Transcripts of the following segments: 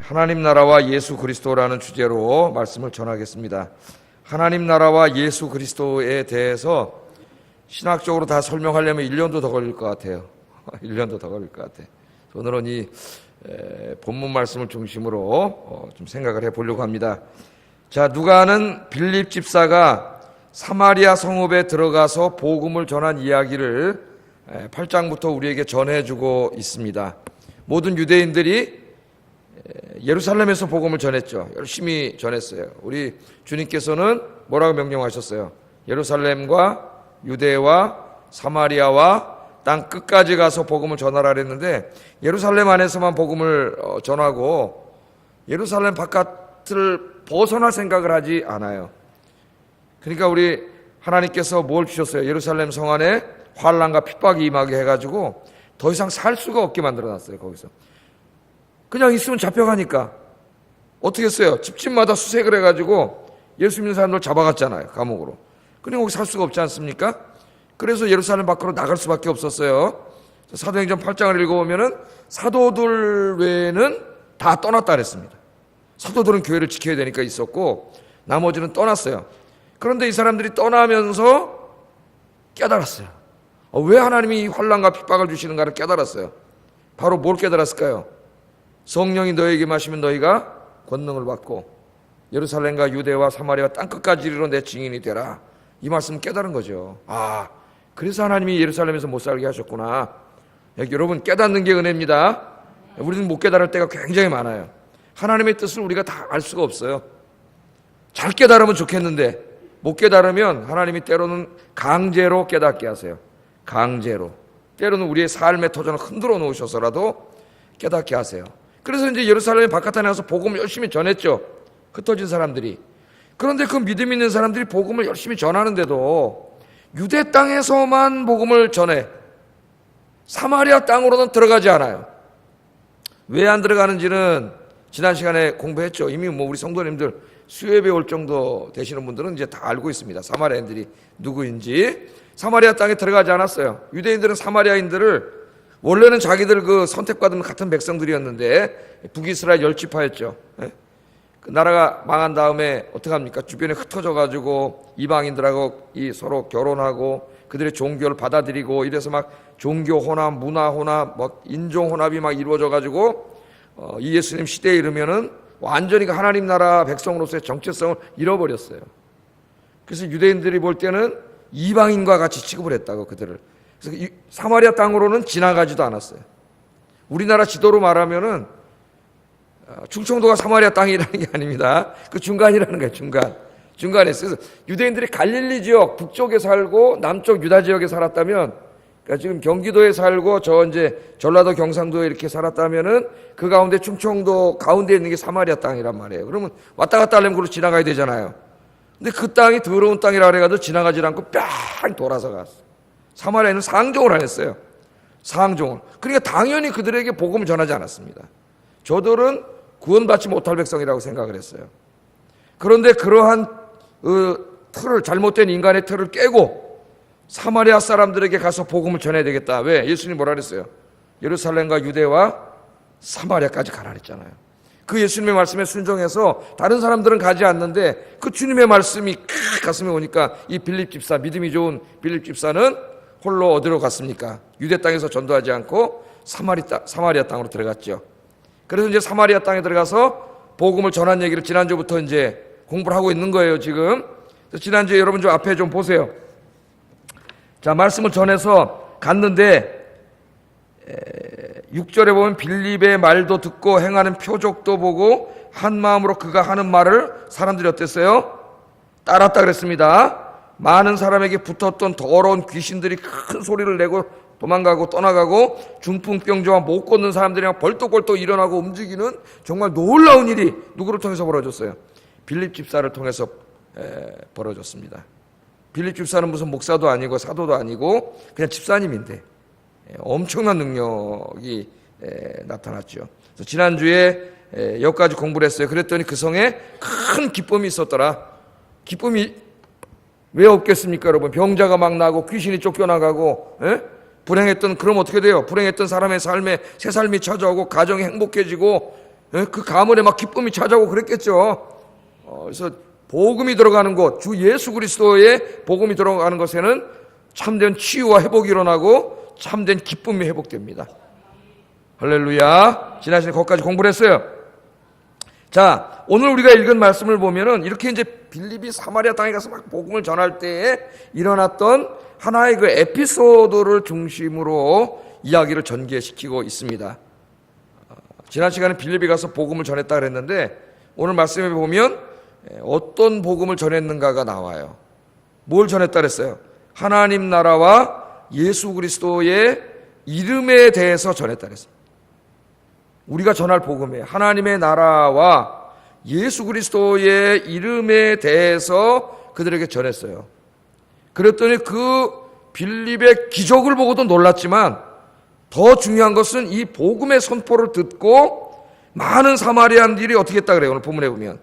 하나님 나라와 예수 그리스도라는 주제로 말씀을 전하겠습니다. 하나님 나라와 예수 그리스도에 대해서 신학적으로 다 설명하려면 1년도 더 걸릴 것 같아요. 1년도 더 걸릴 것 같아요. 오늘은 이 본문 말씀을 중심으로 좀 생각을 해보려고 합니다. 자, 누가는 빌립 집사가 사마리아 성읍에 들어가서 복음을 전한 이야기를 8장부터 우리에게 전해주고 있습니다. 모든 유대인들이 예루살렘에서 복음을 전했죠. 열심히 전했어요. 우리 주님께서는 뭐라고 명령하셨어요? 예루살렘과 유대와 사마리아와 땅 끝까지 가서 복음을 전하라 그랬는데, 예루살렘 안에서만 복음을 전하고 예루살렘 바깥을 벗어날 생각을 하지 않아요. 그러니까 우리 하나님께서 뭘 주셨어요? 예루살렘 성 안에 환난과 핍박이 임하게 해가지고 더 이상 살 수가 없게 만들어놨어요. 거기서 그냥 있으면 잡혀가니까 어떻게 했어요? 집집마다 수색을 해가지고 예수 믿는 사람들 잡아갔잖아요. 감옥으로. 그냥 거기 살 수가 없지 않습니까? 그래서 예루살렘 밖으로 나갈 수밖에 없었어요. 사도행전 8장을 읽어보면은 사도들 외에는 다 떠났다 그랬습니다. 사도들은 교회를 지켜야 되니까 있었고 나머지는 떠났어요. 그런데 이 사람들이 떠나면서 깨달았어요. 왜 하나님이 이 환난과 핍박을 주시는가를 깨달았어요. 바로 뭘 깨달았을까요? 성령이 너에게 마시면 너희가 권능을 받고 예루살렘과 유대와 사마리아 땅끝까지 이르러 내 증인이 되라. 이 말씀을 깨달은 거죠. 그래서 하나님이 예루살렘에서 못 살게 하셨구나. 여러분, 깨닫는 게 은혜입니다. 우리는 못 깨달을 때가 굉장히 많아요. 하나님의 뜻을 우리가 다 알 수가 없어요. 잘 깨달으면 좋겠는데 못 깨달으면 하나님이 때로는 강제로 깨닫게 하세요. 강제로. 때로는 우리의 삶의 터전을 흔들어 놓으셔서라도 깨닫게 하세요. 그래서 이제 예루살렘 바깥에 나가서 복음을 열심히 전했죠. 흩어진 사람들이. 그런데 그 믿음 있는 사람들이 복음을 열심히 전하는데도 유대 땅에서만 복음을 전해 사마리아 땅으로는 들어가지 않아요. 왜 안 들어가는지는 지난 시간에 공부했죠. 이미 우리 성도님들 수협에 올 정도 되시는 분들은 이제 다 알고 있습니다. 사마리아인들이 누구인지. 사마리아 땅에 들어가지 않았어요. 유대인들은 사마리아인들을 원래는 자기들 그 선택받은 같은 백성들이었는데 북이스라엘 10지파였죠. 그 나라가 망한 다음에 어떻게 합니까? 주변에 흩어져가지고 이방인들하고 서로 결혼하고 그들의 종교를 받아들이고 이래서 막 종교 혼합, 문화 혼합, 막 인종 혼합이 막 이루어져가지고 이 예수님 시대에 이르면은 완전히 하나님 나라 백성으로서의 정체성을 잃어버렸어요. 그래서 유대인들이 볼 때는 이방인과 같이 취급을 했다고 그들을. 그래서 사마리아 땅으로는 지나가지도 않았어요. 우리나라 지도로 말하면은 충청도가 사마리아 땅이라는 게 아닙니다. 그 중간이라는 거예요. 중간에. 그래서 유대인들이 갈릴리 지역 북쪽에 살고 남쪽 유다 지역에 살았다면, 그러니까 지금 경기도에 살고 이제 전라도 경상도에 이렇게 살았다면은 그 가운데 충청도 가운데 있는 게 사마리아 땅이란 말이에요. 그러면 왔다 갔다 하려면 그걸로 지나가야 되잖아요. 근데 그 땅이 더러운 땅이라 그래가지고 지나가지 않고 뺑 돌아서 갔어. 사마리아에는 상종을 안 했어요. 상종을. 그러니까 당연히 그들에게 복음을 전하지 않았습니다. 저들은 구원받지 못할 백성이라고 생각을 했어요. 그런데 그러한 잘못된 인간의 틀을 깨고 사마리아 사람들에게 가서 복음을 전해야 되겠다. 왜? 예수님이 뭐라 그랬어요? 예루살렘과 유대와 사마리아까지 가라 그랬잖아요. 그 예수님의 말씀에 순종해서 다른 사람들은 가지 않는데 그 주님의 말씀이 가슴에 오니까 이 빌립 집사, 믿음이 좋은 빌립 집사는 홀로 어디로 갔습니까? 유대 땅에서 전도하지 않고 사마리아 땅으로 들어갔죠. 그래서 이제 사마리아 땅에 들어가서 복음을 전한 얘기를 지난주부터 이제 공부를 하고 있는 거예요, 지금. 지난주에 여러분 좀 앞에 좀 보세요. 자, 말씀을 전해서 갔는데 6절에 보면 빌립의 말도 듣고 행하는 표적도 보고 한 마음으로 그가 하는 말을 사람들이 어땠어요? 따랐다 그랬습니다. 많은 사람에게 붙었던 더러운 귀신들이 큰 소리를 내고 도망가고 떠나가고 중풍병자와 못 걷는 사람들이 벌떡벌떡 일어나고 움직이는 정말 놀라운 일이 누구를 통해서 벌어졌어요? 빌립 집사를 통해서 벌어졌습니다. 빌립 집사는 무슨 목사도 아니고 사도도 아니고 그냥 집사님인데 엄청난 능력이 나타났죠. 그래서 지난주에 여기까지 공부를 했어요. 그랬더니 그 성에 큰 기쁨이 있었더라. 기쁨이 왜 없겠습니까, 여러분? 병자가 막 나고 귀신이 쫓겨나가고 불행했던, 그럼 어떻게 돼요? 불행했던 사람의 삶에 새 삶이 찾아오고 가정이 행복해지고 그 가문에 막 기쁨이 찾아오고 그랬겠죠. 그래서 복음이 들어가는 곳, 주 예수 그리스도의 복음이 들어가는 곳에는 참된 치유와 회복이 일어나고 참된 기쁨이 회복됩니다. 할렐루야. 지난 시간에 거기까지 공부를 했어요. 자, 오늘 우리가 읽은 말씀을 보면은 이렇게 이제 빌립이 사마리아 땅에 가서 막 복음을 전할 때에 일어났던 하나의 그 에피소드를 중심으로 이야기를 전개시키고 있습니다. 지난 시간에 빌립이 가서 복음을 전했다 그랬는데 오늘 말씀에 보면 어떤 복음을 전했는가가 나와요. 뭘 전했다 그랬어요? 하나님 나라와 예수 그리스도의 이름에 대해서 전했다 그랬어요. 우리가 전할 복음에 하나님의 나라와 예수 그리스도의 이름에 대해서 그들에게 전했어요. 그랬더니 그 빌립의 기적을 보고도 놀랐지만 더 중요한 것은 이 복음의 선포를 듣고 많은 사마리아인들이 어떻게 했다 그래요? 오늘 본문에 보면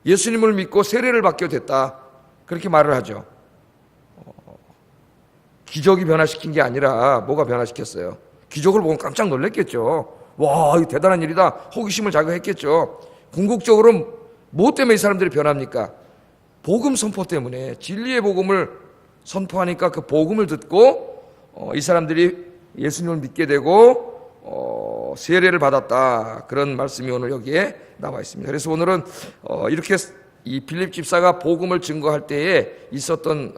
예수님을 믿고 세례를 받게 됐다, 그렇게 말을 하죠. 기적이 변화시킨 게 아니라 뭐가 변화시켰어요? 기적을 보고 깜짝 놀랐겠죠. 와, 이거 대단한 일이다, 호기심을 자극했겠죠. 궁극적으로 뭐 때문에 이 사람들이 변합니까? 복음 선포 때문에. 진리의 복음을 선포하니까 그 복음을 듣고 이 사람들이 예수님을 믿게 되고 세례를 받았다, 그런 말씀이 오늘 여기에 나와 있습니다. 그래서 오늘은 이렇게 이 빌립 집사가 복음을 증거할 때에 있었던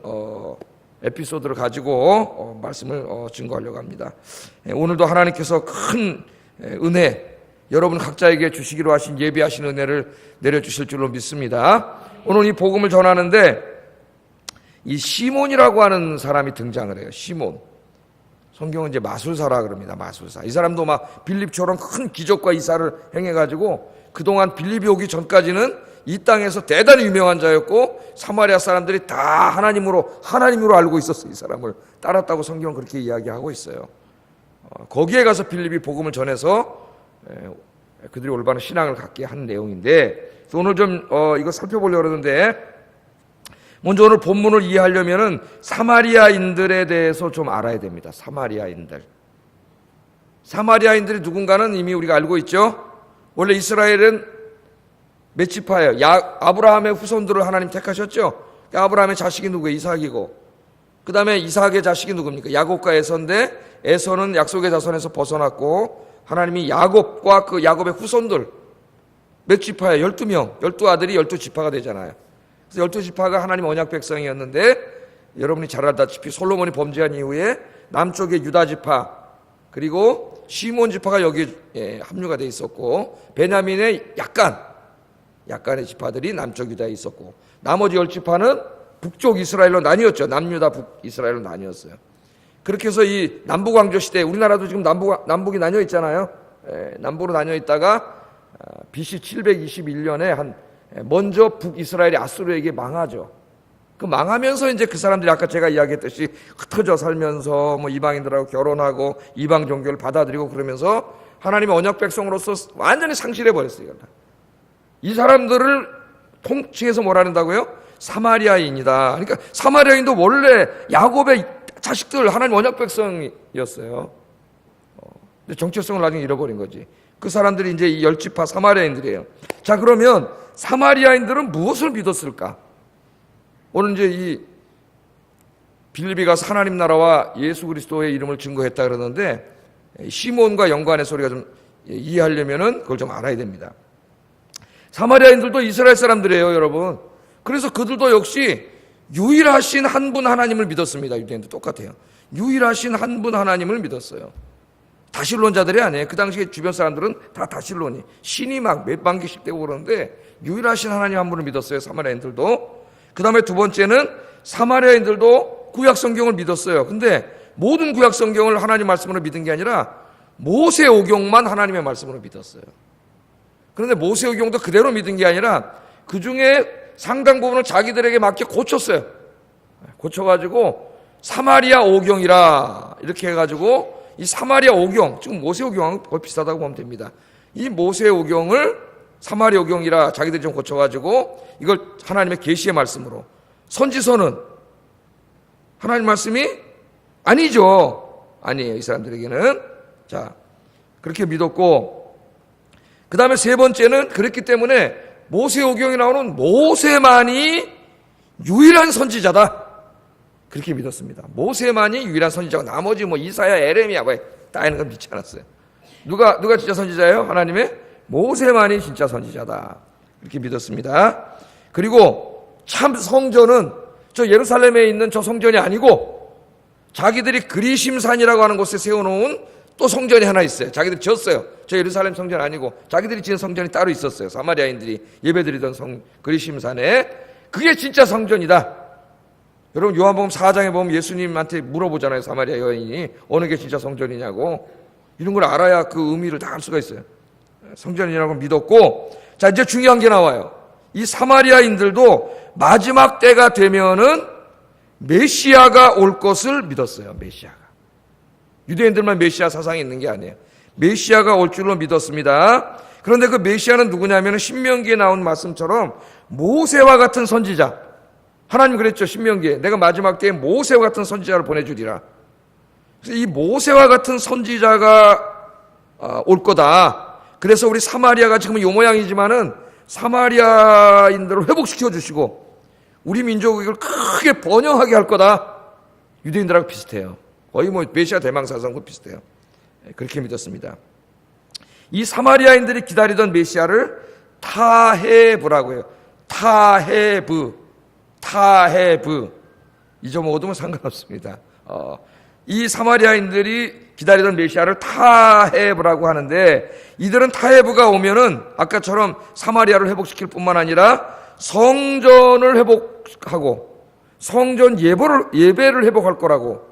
에피소드를 가지고 말씀을 증거하려고 합니다. 오늘도 하나님께서 큰 은혜, 여러분 각자에게 주시기로 하신 예비하신 은혜를 내려주실 줄로 믿습니다. 오늘 이 복음을 전하는데 이 시몬이라고 하는 사람이 등장을 해요. 시몬. 성경은 이제 마술사라 그럽니다. 마술사. 이 사람도 막 빌립처럼 큰 기적과 이사를 행해가지고 그동안 빌립이 오기 전까지는 이 땅에서 대단히 유명한 자였고 사마리아 사람들이 다 하나님으로 알고 있었어요. 이 사람을 따랐다고 성경은 그렇게 이야기하고 있어요. 거기에 가서 빌립이 복음을 전해서 그들이 올바른 신앙을 갖게 한 내용인데, 오늘 좀 이거 살펴보려고 그러는데, 먼저 오늘 본문을 이해하려면은 사마리아인들에 대해서 좀 알아야 됩니다. 사마리아인들이 누군가는 이미 우리가 알고 있죠. 원래 이스라엘은 몇 지파예요? 아브라함의 후손들을 하나님 택하셨죠. 아브라함의 자식이 누구예요? 이삭이고, 그 다음에 이삭의 자식이 누굽니까? 야곱과 에서인데, 에서는 약속의 자손에서 벗어났고 하나님이 야곱과 그 야곱의 후손들 몇 지파예요? 12명, 12아들이 12지파가 되잖아요. 그래서 12지파가 하나님 언약 백성이었는데, 여러분이 잘 알다시피 솔로몬이 범죄한 이후에 남쪽의 유다지파 그리고 시몬지파가 여기에 합류가 돼 있었고, 베냐민의 약간의 지파들이 남쪽 유다에 있었고, 나머지 10지파는 북쪽 이스라엘로 나뉘었죠. 남유다 북이스라엘로 나뉘었어요. 그렇게 해서 이 남북왕조 시대, 우리나라도 지금 남북이 나뉘어 있잖아요. 남북으로 나뉘어 있다가 BC 721년에 먼저 북이스라엘이 아수르에게 망하죠. 그 망하면서 이제 그 사람들이 아까 제가 이야기했듯이 흩어져 살면서 뭐 이방인들하고 결혼하고 이방 종교를 받아들이고 그러면서 하나님의 언약 백성으로서 완전히 상실해 버렸어요. 이 사람들을 통칭해서 뭐라 한다고요? 사마리아인이다. 그러니까 사마리아인도 원래 야곱의 자식들, 하나님 언약 백성이었어요. 근데 정체성을 나중에 잃어버린 거지. 그 사람들이 이제 이 10지파 사마리아인들이에요. 자, 그러면 사마리아인들은 무엇을 믿었을까? 오늘 이제 이 빌립이 가서 하나님 나라와 예수 그리스도의 이름을 증거했다 그러는데, 시몬과 연관해서 우리가 좀 이해하려면은 그걸 좀 알아야 됩니다. 사마리아인들도 이스라엘 사람들이에요, 여러분. 그래서 그들도 역시 유일하신 한 분 하나님을 믿었습니다. 유대인도 똑같아요. 유일하신 한 분 하나님을 믿었어요. 다실론자들이 아니에요. 그 당시에 주변 사람들은 다 다실론이, 신이 막 몇 반기씩 되고 그러는데 유일하신 하나님 한 분을 믿었어요, 사마리아인들도. 그 다음에 두 번째는 사마리아인들도 구약 성경을 믿었어요. 근데 모든 구약 성경을 하나님 말씀으로 믿은 게 아니라 모세오경만 하나님의 말씀으로 믿었어요. 그런데 모세오경도 그대로 믿은 게 아니라 그 중에 상당 부분을 자기들에게 맞게 고쳤어요. 고쳐가지고 사마리아 오경이라 이렇게 해가지고 이 사마리아 오경, 지금 모세오경하고 거의 비슷하다고 보면 됩니다. 이 모세오경을 사마리아 오경이라 자기들이 좀 고쳐가지고 이걸 하나님의 계시의 말씀으로, 선지서는 하나님 말씀이 아니죠. 아니에요, 이 사람들에게는. 자, 그렇게 믿었고, 그 다음에 세 번째는 그랬기 때문에 모세오경에 나오는 모세만이 유일한 선지자다. 그렇게 믿었습니다. 모세만이 유일한 선지자고 나머지 뭐 이사야, 에레미야 다 있는 건 믿지 않았어요. 누가 진짜 선지자예요? 하나님의 모세만이 진짜 선지자다. 이렇게 믿었습니다. 그리고 참 성전은 저 예루살렘에 있는 저 성전이 아니고 자기들이 그리심산이라고 하는 곳에 세워놓은 또 성전이 하나 있어요. 자기들이 지었어요. 저 예루살렘 성전 아니고 자기들이 지은 성전이 따로 있었어요. 사마리아인들이 예배드리던 그리심산에. 그게 진짜 성전이다. 여러분 요한복음 4장에 보면 예수님한테 물어보잖아요. 사마리아 여인이 어느 게 진짜 성전이냐고. 이런 걸 알아야 그 의미를 다 알 수가 있어요. 성전이라고 믿었고, 자 이제 중요한 게 나와요. 이 사마리아인들도 마지막 때가 되면은 메시아가 올 것을 믿었어요. 메시아가. 유대인들만 메시아 사상이 있는 게 아니에요. 메시아가 올 줄로 믿었습니다. 그런데 그 메시아는 누구냐면 신명기에 나온 말씀처럼 모세와 같은 선지자. 하나님 그랬죠. 신명기에 내가 마지막 때에 모세와 같은 선지자를 보내주리라. 그래서 이 모세와 같은 선지자가 올 거다. 그래서 우리 사마리아가 지금 요 모양이지만은 사마리아인들을 회복시켜 주시고 우리 민족을 이걸 크게 번영하게 할 거다. 유대인들하고 비슷해요. 거의 뭐 메시아 대망사상과 비슷해요. 그렇게 믿었습니다. 이 사마리아인들이 기다리던 메시아를 타헤브라고 해요. 타헤브. 이 점 얻으면 상관없습니다. 이 사마리아인들이 기다리던 메시아를 타헤브라고 하는데, 이들은 타헤브가 오면은 아까처럼 사마리아를 회복시킬 뿐만 아니라 성전을 회복하고 성전 예배를 회복할 거라고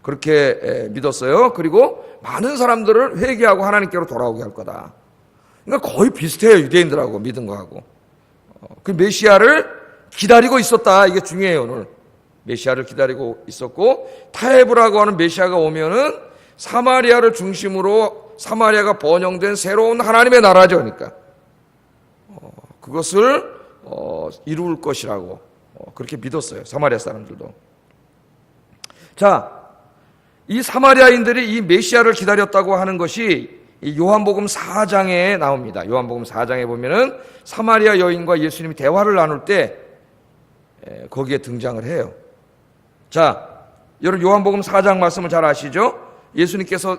그렇게 믿었어요. 그리고 많은 사람들을 회개하고 하나님께로 돌아오게 할 거다. 그러니까 거의 비슷해요. 유대인들하고 믿은 거하고. 그 메시아를 기다리고 있었다. 이게 중요해요. 오늘 메시아를 기다리고 있었고, 타헤브라고 하는 메시아가 오면은 사마리아를 중심으로 사마리아가 번영된 새로운 하나님의 나라죠. 그러니까 그것을 이룰 것이라고 그렇게 믿었어요. 사마리아 사람들도. 자, 이 사마리아인들이 이 메시아를 기다렸다고 하는 것이 이 요한복음 4장에 나옵니다. 요한복음 4장에 보면은 사마리아 여인과 예수님이 대화를 나눌 때 거기에 등장을 해요. 자, 여러분 요한복음 4장 말씀을 잘 아시죠? 예수님께서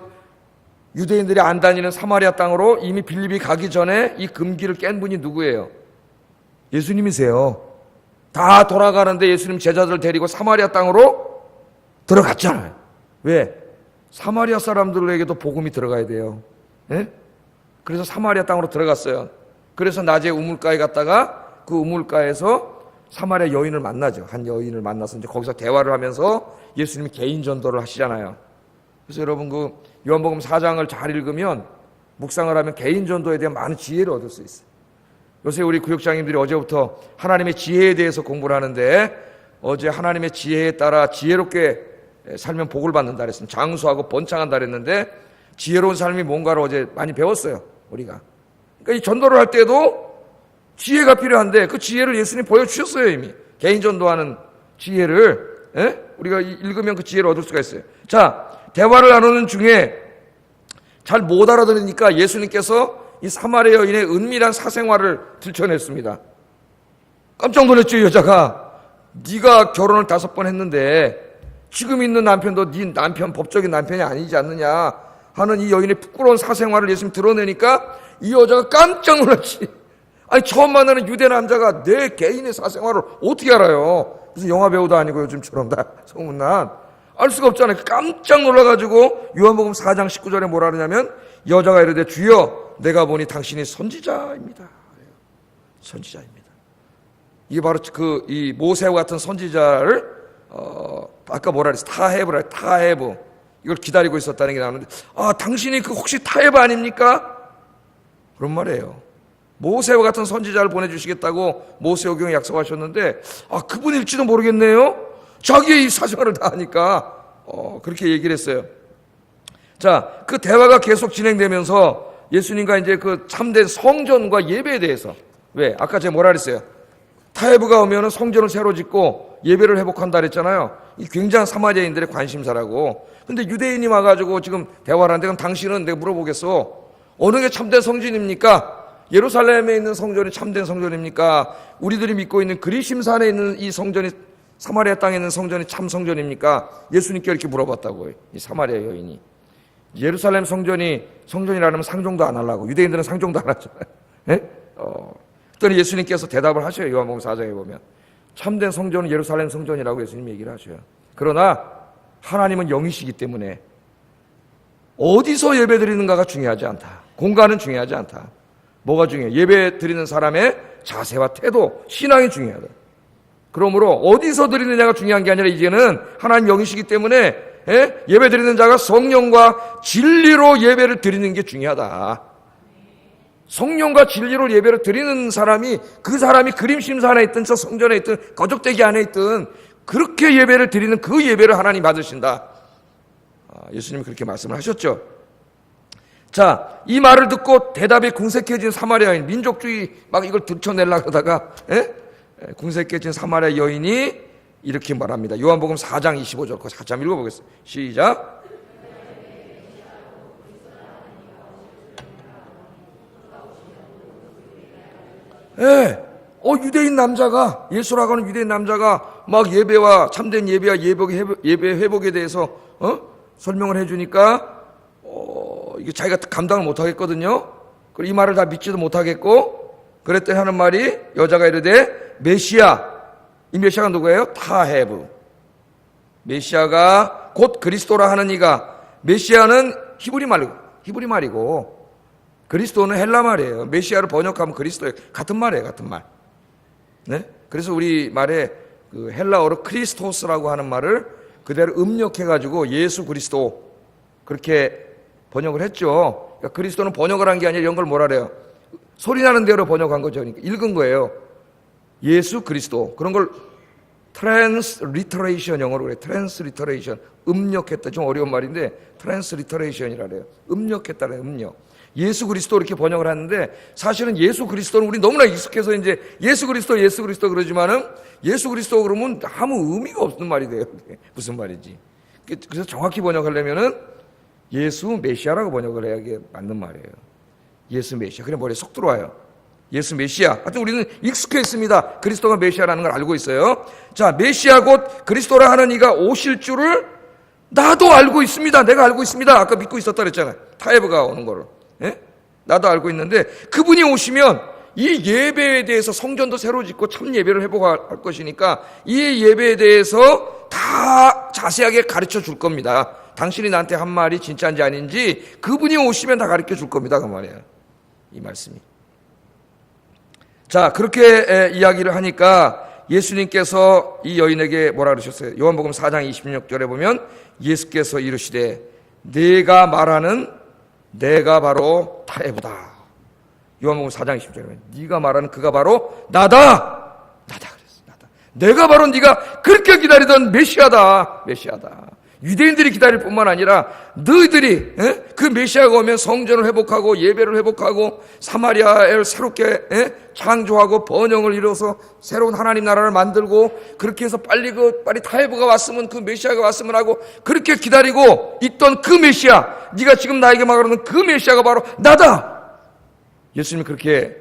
유대인들이 안 다니는 사마리아 땅으로 이미 빌립이 가기 전에 이 금기를 깬 분이 누구예요? 예수님이세요. 다 돌아가는데 예수님 제자들 데리고 사마리아 땅으로 들어갔잖아요. 왜? 사마리아 사람들에게도 복음이 들어가야 돼요. 예? 그래서 사마리아 땅으로 들어갔어요. 그래서 낮에 우물가에 갔다가 그 우물가에서 사마리아 여인을 만나죠. 한 여인을 만나서 이제 거기서 대화를 하면서 예수님이 개인 전도를 하시잖아요. 그래서 여러분 그 요한복음 4장을 잘 읽으면, 묵상을 하면 개인 전도에 대한 많은 지혜를 얻을 수 있어요. 요새 우리 구역장님들이 어제부터 하나님의 지혜에 대해서 공부를 하는데, 어제 하나님의 지혜에 따라 지혜롭게 살면 복을 받는다 그랬습니다. 장수하고 번창한다 그랬는데, 지혜로운 삶이 뭔가를 어제 많이 배웠어요. 우리가. 그러니까 이 전도를 할 때도 지혜가 필요한데 그 지혜를 예수님이 보여주셨어요. 이미 개인 전도하는 지혜를 우리가 읽으면 그 지혜를 얻을 수가 있어요. 자, 대화를 나누는 중에 잘 못 알아들으니까 예수님께서 이 사마리아 여인의 은밀한 사생활을 들춰냈습니다. 깜짝 놀랐죠. 이 여자가. 네가 결혼을 5번 했는데 지금 있는 남편도 네 남편, 법적인 남편이 아니지 않느냐 하는 이 여인의 부끄러운 사생활을 예수님 드러내니까 이 여자가 깜짝 놀랐지. 아니, 처음 만나는 유대 남자가 내 개인의 사생활을 어떻게 알아요? 무슨 영화 배우도 아니고 요즘처럼 다 소문난. 알 수가 없잖아요. 깜짝 놀라가지고 요한복음 4장 19절에 뭐라 그러냐면, 여자가 이르되 주여 내가 보니 당신이 선지자입니다. 선지자입니다. 이게 바로 이 모세와 같은 선지자를 아까 뭐라 그랬어? 타헤브. 이걸 기다리고 있었다는 게 나오는데, 당신이 그 혹시 타헤브 아닙니까? 그런 말이에요. 모세와 같은 선지자를 보내주시겠다고 모세오경에 약속하셨는데, 그분일지도 모르겠네요. 자기의 이 사생활을 다 하니까 그렇게 얘기를 했어요. 자, 그 대화가 계속 진행되면서 예수님과 이제 그 참된 성전과 예배에 대해서, 왜? 아까 제가 뭐라 그랬어요? 타헤브가 오면은 성전을 새로 짓고 예배를 회복한다 그랬잖아요. 이 굉장한 사마리아인들의 관심사라고. 근데 유대인이 와가지고 지금 대화를 하는데, 그럼 당신은, 내가 물어보겠어. 어느 게 참된 성전입니까? 예루살렘에 있는 성전이 참된 성전입니까? 우리들이 믿고 있는 그리심산에 있는 이 성전이, 사마리아 땅에 있는 성전이 참 성전입니까? 예수님께 이렇게 물어봤다고요. 이 사마리아 여인이. 예루살렘 성전이 성전이라면 상종도 안 하려고, 유대인들은 상종도 안 하잖아요. 예? 그랬더니 예수님께서 대답을 하셔요. 요한복음 4장에 보면 참된 성전은 예루살렘 성전이라고 예수님 얘기를 하셔요. 그러나 하나님은 영이시기 때문에 어디서 예배 드리는가가 중요하지 않다. 공간은 중요하지 않다. 뭐가 중요해? 예배 드리는 사람의 자세와 태도, 신앙이 중요하다. 그러므로 어디서 드리느냐가 중요한 게 아니라 이제는 하나님 영이시기 때문에 예배 드리는 자가 성령과 진리로 예배를 드리는 게 중요하다. 성령과 진리로 예배를 드리는 사람이, 그 사람이 그림심사 안에 있든 저 성전에 있든 거적대기 안에 있든 그렇게 예배를 드리는 그 예배를 하나님 받으신다. 예수님이 그렇게 말씀을 하셨죠. 자, 이 말을 듣고 대답에 궁색해진 사마리아인, 민족주의 막 이걸 들춰내려고 하다가 궁색해진 사마리아 여인이 이렇게 말합니다. 요한복음 4장 25절 같이 한번 읽어보겠습니다. 시작. 유대인 남자가, 예수라고 하는 유대인 남자가 막 예배와 참된 예배와 예배 회복에 대해서 설명을 해주니까 이게 자기가 감당을 못하겠거든요. 그리고 이 말을 다 믿지도 못하겠고, 그랬더니 하는 말이, 여자가 이르되 메시아, 이 메시아가 누구예요? 타헤브. 메시아가 곧 그리스도라 하는 이가, 메시아는 히브리 말이고 그리스도는 헬라 말이에요. 메시아를 번역하면 그리스도예요. 같은 말이에요, 같은 말. 네? 그래서 우리 말에 그 헬라어로 크리스토스라고 하는 말을 그대로 음력해가지고 예수 그리스도 그렇게 번역을 했죠. 그러니까 그리스도는 번역을 한 게 아니라 이런 걸 뭐라 그래요? 소리나는 대로 번역한 거죠. 그러니까 읽은 거예요. 예수 그리스도. 그런 걸 트랜스리터레이션, 영어로 그래요. 트랜스리터레이션. 음력했다. 좀 어려운 말인데 트랜스리터레이션이라 그래요. 음력했다래요. 음력. 예수 그리스도 이렇게 번역을 하는데, 사실은 예수 그리스도는 우리 너무나 익숙해서 이제 예수 그리스도 그러지만은 예수 그리스도 그러면 아무 의미가 없는 말이 돼요. 무슨 말이지? 그래서 정확히 번역하려면은 예수 메시아라고 번역을 해야 이게 맞는 말이에요. 예수 메시아. 그냥 머리에 쏙 들어와요. 예수 메시아. 하여튼 우리는 익숙해 있습니다. 그리스도가 메시아라는 걸 알고 있어요. 자, 메시아 곧 그리스도라 하는 이가 오실 줄을 나도 알고 있습니다. 내가 알고 있습니다. 아까 믿고 있었다 그랬잖아요. 타헤브가 오는 거를. 나도 알고 있는데, 그분이 오시면 이 예배에 대해서, 성전도 새로 짓고 참 예배를 회복할 것이니까 이 예배에 대해서 다 자세하게 가르쳐 줄 겁니다. 당신이 나한테 한 말이 진짜인지 아닌지 그분이 오시면 다 가르쳐 줄 겁니다. 그 말이에요. 이 말씀이. 자, 그렇게 이야기를 하니까 예수님께서 이 여인에게 뭐라 그러셨어요? 요한복음 4장 26절에 보면 예수께서 이르시되 내가 말하는 내가 바로 타헤브다. 요한복음 4장 20절에 보면 네가 말하는 그가 바로 나다. 그랬어. 나다. 내가 바로 네가 그렇게 기다리던 메시아다. 유대인들이 기다릴 뿐만 아니라 너희들이 그 메시아가 오면 성전을 회복하고 예배를 회복하고 사마리아를 새롭게 창조하고 번영을 이뤄서 새로운 하나님 나라를 만들고, 그렇게 해서 빨리 타헤브가 왔으면, 그 메시아가 왔으면 하고 그렇게 기다리고 있던 그 메시아, 네가 지금 나에게 말하는 그 메시아가 바로 나다. 예수님이 그렇게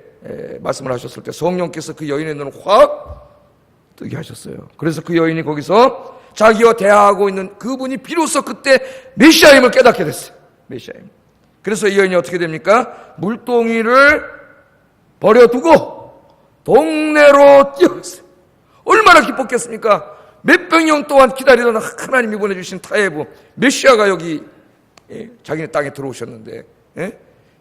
말씀을 하셨을 때 성령께서 그 여인의 눈을 확 뜨게 하셨어요. 그래서 그 여인이 거기서 자기와 대화하고 있는 그분이 비로소 그때 메시아임을 깨닫게 됐어요. 메시아임. 그래서 이 여인이 어떻게 됩니까? 물동이를 버려두고 동네로 뛰어갔어요. 얼마나 기뻤겠습니까? 몇백 년 동안 기다리던 하나님이 보내주신 타헤브 메시아가 여기 자기네 땅에 들어오셨는데,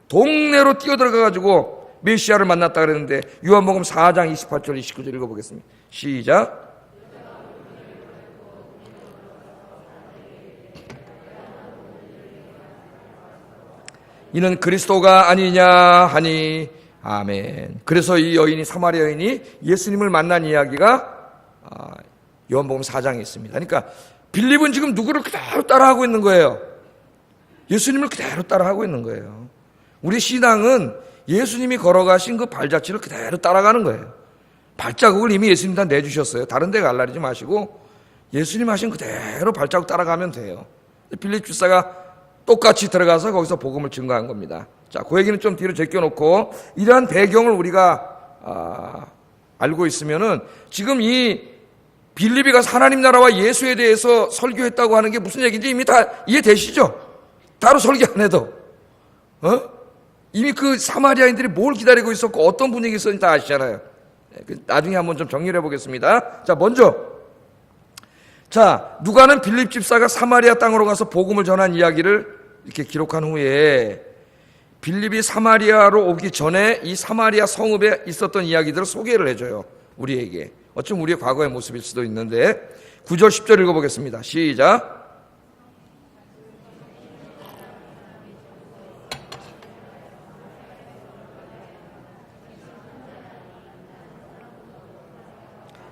동네로 뛰어들어가가지고 메시아를 만났다 그랬는데, 요한복음 4장 28절 29절 읽어보겠습니다. 시작. 이는 그리스도가 아니냐 하니 아멘. 그래서 이 여인이, 사마리아 여인이 예수님을 만난 이야기가 요한복음 4장에 있습니다. 그러니까 빌립은 지금 누구를 그대로 따라하고 있는 거예요. 예수님을 그대로 따라하고 있는 거예요. 우리 신앙은 예수님이 걸어가신 그 발자취를 그대로 따라가는 거예요. 발자국을 이미 예수님 다 내주셨어요. 다른 데 갈라리지 마시고 예수님 하신 그대로 발자국 따라가면 돼요. 빌립 집사가 똑같이 들어가서 거기서 복음을 증거한 겁니다. 자, 그 얘기는 좀 뒤로 제껴놓고 이러한 배경을 우리가 알고 있으면은 지금 이 빌립이 가서 하나님 나라와 예수에 대해서 설교했다고 하는 게 무슨 얘기인지 이미 다 이해되시죠? 따로 설교 안 해도 이미 그 사마리아인들이 뭘 기다리고 있었고 어떤 분위기 있었는지 다 아시잖아요. 나중에 한번 좀 정리를 해보겠습니다. 자, 먼저 누가는 빌립 집사가 사마리아 땅으로 가서 복음을 전한 이야기를 이렇게 기록한 후에 빌립이 사마리아로 오기 전에 이 사마리아 성읍에 있었던 이야기들을 소개를 해줘요. 우리에게. 어쩌면 우리의 과거의 모습일 수도 있는데 9절 10절 읽어보겠습니다. 시작.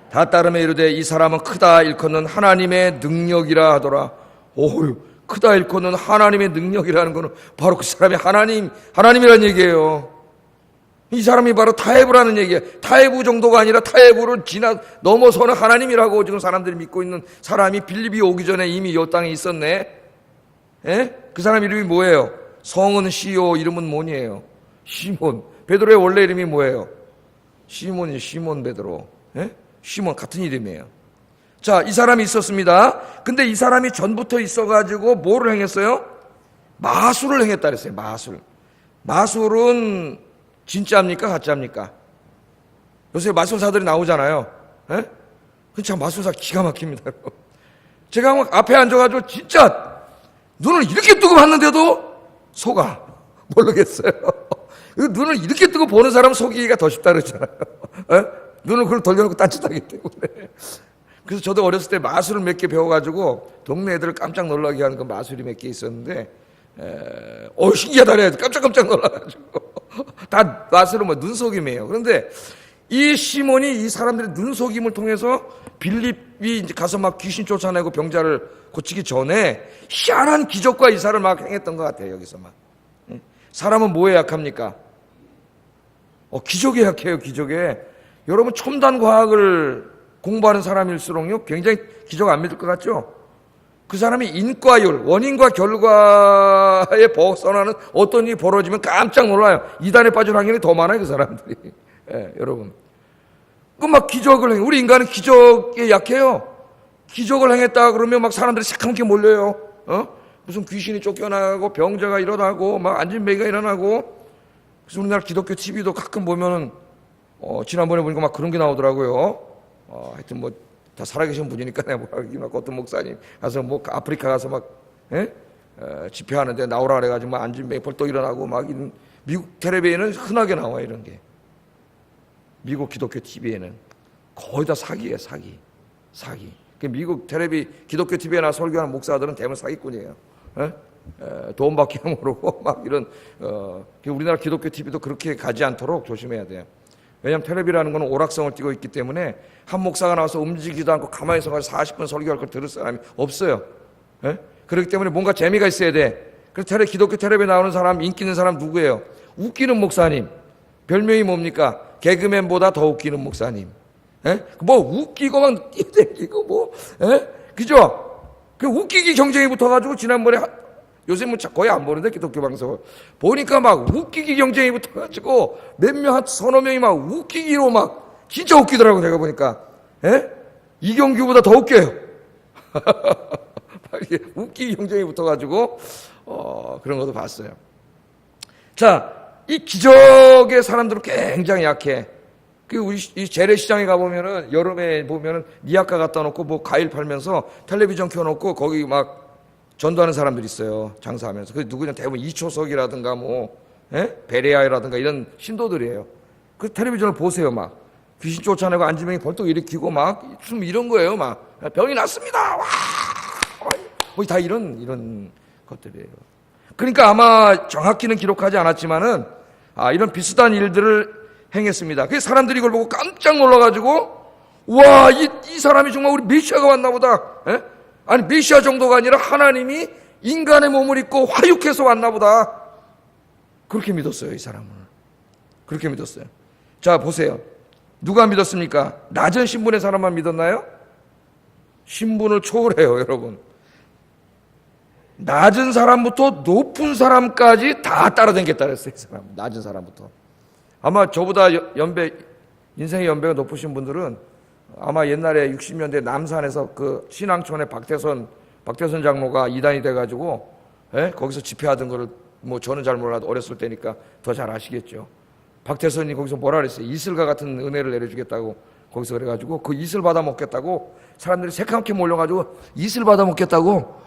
다 따름에 이르되 이 사람은 크다 일컫는 하나님의 능력이라 하더라. 오유, 크다 일컫는 하나님의 능력이라는 것은 바로 그 사람이 하나님이라는 얘기예요. 이 사람이 바로 타해부라는 얘기예요. 타해부 정도가 아니라 타해부를 넘어서는 하나님이라고 지금 사람들이 믿고 있는 사람이 빌립이 오기 전에 이미 이 땅에 있었네. 그 사람 이름이 뭐예요? 성은 시오, 이름은 뭔이에요? 시몬. 베드로의 원래 이름이 뭐예요? 시몬 베드로. 시몬 같은 이름이에요. 자, 이 사람이 있었습니다. 근데 이 사람이 전부터 있어가지고 뭐를 행했어요? 마술을 행했다 그랬어요. 마술은 진짜입니까? 가짜입니까? 요새 마술사들이 나오잖아요. 참 마술사 기가 막힙니다. 제가 막 앞에 앉아가지고 진짜 눈을 이렇게 뜨고 봤는데도 속아. 모르겠어요. 눈을 이렇게 뜨고 보는 사람 속이기가 더 쉽다 그러잖아요. 눈을 그걸 돌려놓고 딴짓하기 때문에. 그래서 저도 어렸을 때 마술을 몇 개 배워가지고 동네 애들을 깜짝 놀라게 하는 그 마술이 몇 개 있었는데 신기하다 그래야지 깜짝 놀라가지고 다 마술은 눈속임이에요. 그런데 이 시몬이 이 사람들의 눈속임을 통해서 빌립이 이제 가서 막 귀신 쫓아내고 병자를 고치기 전에 희한한 기적과 이사를 막 행했던 것 같아요. 여기서 막 사람은 뭐에 약합니까? 기적에 약해요. 기적에. 여러분 첨단 과학을 공부하는 사람일수록요 굉장히 기적 안 믿을 것 같죠? 그 사람이 인과율, 원인과 결과에 벗어나는 어떤 일이 벌어지면 깜짝 놀라요. 이단에 빠질 확률이 더 많아요, 그 사람들이. 여러분. 막 기적을 우리 인간은 기적에 약해요. 기적을 행했다 그러면 막 사람들이 새카맣게 몰려요. 무슨 귀신이 쫓겨나고 병자가 일어나고 막 안진뱅이가 일어나고. 그래서 우리나라 기독교 TV도 가끔 보면은 지난번에 보니까 막 그런 게 나오더라고요. 하여튼 다 살아계신 분이니까 내가 막 어떤 목사님 가서 아프리카 가서 막 집회하는데 나오라 그래가지고 막 안진뱅이 벌떡 일어나고 막 미국 텔레비에는 흔하게 나와 이런 게. 미국 기독교 TV에는 거의 다 사기예요, 사기. 미국 기독교 TV에 나 설교하는 목사들은 대부분 사기꾼이에요. 돈밖에 모르고 막 이런 우리나라 기독교 TV도 그렇게 가지 않도록 조심해야 돼요. 왜냐하면 텔레비라는 건 오락성을 띠고 있기 때문에 한 목사가 나와서 움직이지도 않고 가만히 서가지고 40분 설교할 걸 들을 사람이 없어요. 그렇기 때문에 뭔가 재미가 있어야 돼. 그래서 기독교 텔레비에 나오는 사람, 인기 있는 사람 누구예요? 웃기는 목사님. 별명이 뭡니까? 개그맨보다 더 웃기는 목사님. 웃기고 막 뛰댕기고 그죠? 그 웃기기 경쟁이 붙어가지고 지난번에 요새 거의 안 보는데 기독교 방송을 보니까 막 웃기기 경쟁이 붙어가지고 몇 명 한 서너 명이 막 웃기기로 막 진짜 웃기더라고 내가 보니까. 이경규보다 더 웃겨요. 웃기기 경쟁이 붙어가지고 그런 것도 봤어요. 자, 이 기적의 사람들은 굉장히 약해. 우리 이 재래시장에 가보면은 여름에 보면은 니아카 갖다 놓고 과일 팔면서 텔레비전 켜놓고 거기 막 전도하는 사람들이 있어요. 장사하면서. 그 누구냐 대부분 이초석이라든가 베레아라든가 이런 신도들이에요. 그 텔레비전을 보세요. 막 귀신 쫓아내고 안진뱅이 벌떡 일으키고 막 이런 거예요. 막 병이 났습니다. 와, 다 이런 것들이에요. 그러니까 아마 정확히는 기록하지 않았지만은 이런 비슷한 일들을 행했습니다. 그 사람들이 이걸 보고 깜짝 놀라가지고 와, 이 사람이 정말 우리 메시아가 왔나 보다. 아니 메시아 정도가 아니라 하나님이 인간의 몸을 입고 화육해서 왔나 보다. 그렇게 믿었어요. 이 사람은. 그렇게 믿었어요. 자, 보세요. 누가 믿었습니까? 낮은 신분의 사람만 믿었나요? 신분을 초월해요, 여러분. 낮은 사람부터 높은 사람까지 다 따라다녔다 그랬어요. 이 사람. 낮은 사람부터. 아마 저보다 인생의 연배가 높으신 분들은 아마 옛날에 60년대 남산에서 그 신앙촌의 박태선 장로가 이단이 돼가지고, 거기서 집회하던 거를 뭐 저는 잘 몰라도 어렸을 때니까 더 잘 아시겠죠. 박태선이 거기서 뭐라 그랬어요? 이슬과 같은 은혜를 내려주겠다고 거기서 그래가지고 그 이슬 받아 먹겠다고 사람들이 새카맣게 몰려가지고 이슬 받아 먹겠다고,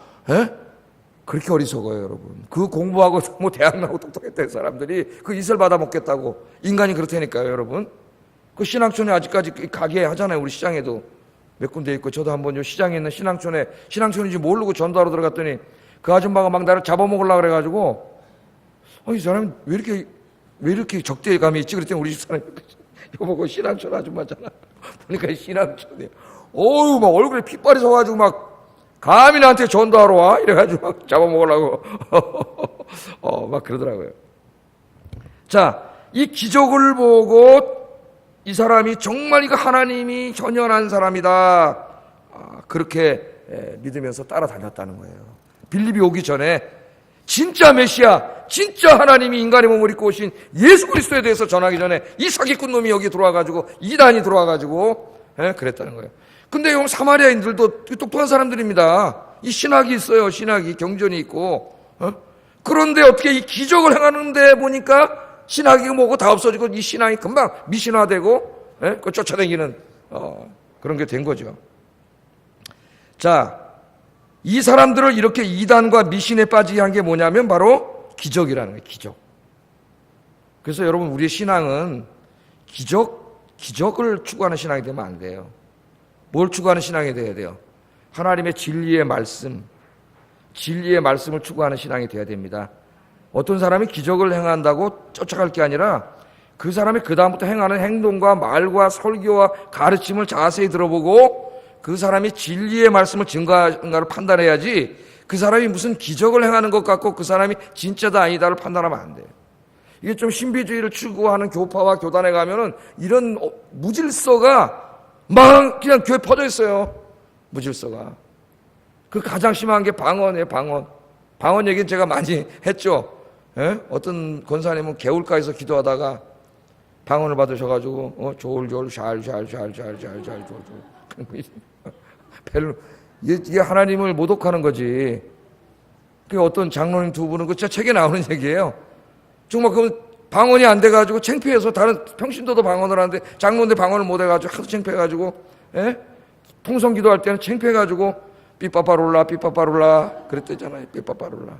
그렇게 어리석어요, 여러분. 그 공부하고 뭐 대학 나오고 똑똑했던 사람들이 그 이슬 받아 먹겠다고. 인간이 그렇다니까요, 여러분. 그 신앙촌에 아직까지 가게 하잖아요. 우리 시장에도 몇 군데 있고. 저도 한번 요 시장에 있는 신앙촌인지 모르고 전도하러 들어갔더니 그 아줌마가 막 나를 잡아먹으려고 그래가지고, 이 사람이 왜 이렇게 적대감이 있지? 그랬더니 우리 집사람이 여보고 신앙촌 아줌마잖아. 보니까 신앙촌이에요. 막 얼굴에 핏발이 서가지고 막 감히 나한테 전도하러 와? 이래가지고 막 잡아먹으려고 막 그러더라고요. 자, 이 기적을 보고 이 사람이 정말 이거 하나님이 현현한 사람이다, 그렇게 믿으면서 따라다녔다는 거예요. 빌립이 오기 전에 진짜 메시아, 진짜 하나님이 인간의 몸을 입고 오신 예수 그리스도에 대해서 전하기 전에 이 사기꾼 놈이 여기 들어와가지고, 이단이 들어와가지고 그랬다는 거예요. 근데 형 사마리아인들도 똑똑한 사람들입니다. 이 신학이 있어요. 신학이 경전이 있고. 그런데 어떻게 이 기적을 행하는데 보니까 신학이 뭐고 다 없어지고 이 신앙이 금방 미신화되고, 그 쫓아다니는 그런 게 된 거죠. 자, 이 사람들을 이렇게 이단과 미신에 빠지게 한 게 뭐냐면 바로 기적이라는 거예요. 기적. 그래서 여러분, 우리의 신앙은 기적을 추구하는 신앙이 되면 안 돼요. 뭘 추구하는 신앙이 돼야 돼요? 하나님의 진리의 말씀을 추구하는 신앙이 돼야 됩니다. 어떤 사람이 기적을 행한다고 쫓아갈 게 아니라 그 사람이 그 다음부터 행하는 행동과 말과 설교와 가르침을 자세히 들어보고 그 사람이 진리의 말씀을 증거하는가를 판단해야지, 그 사람이 무슨 기적을 행하는 것 같고 그 사람이 진짜다 아니다를 판단하면 안 돼요. 이게 좀 신비주의를 추구하는 교파와 교단에 가면은 이런 무질서가 막 그냥 교회 퍼져 있어요. 무질서가. 그 가장 심한 게 방언이에요. 방언 얘기는 제가 많이 했죠. 어떤 권사님은 개울가에서 기도하다가 방언을 받으셔가지고 졸졸 샬샬샬샬샬샬 별로 이게 하나님을 모독하는 거지. 그 어떤 장로님 두 분은 그 책에 나오는 얘기예요. 정말 그 방언이 안 돼가지고 창피해서 다른 평신도도 방언을 하는데 장로인데 방언을 못 해가지고 하도 창피해가지고, 통성 기도할 때는 창피해가지고 삐빠빠롤라 그랬대잖아요. 삐빠빠롤라.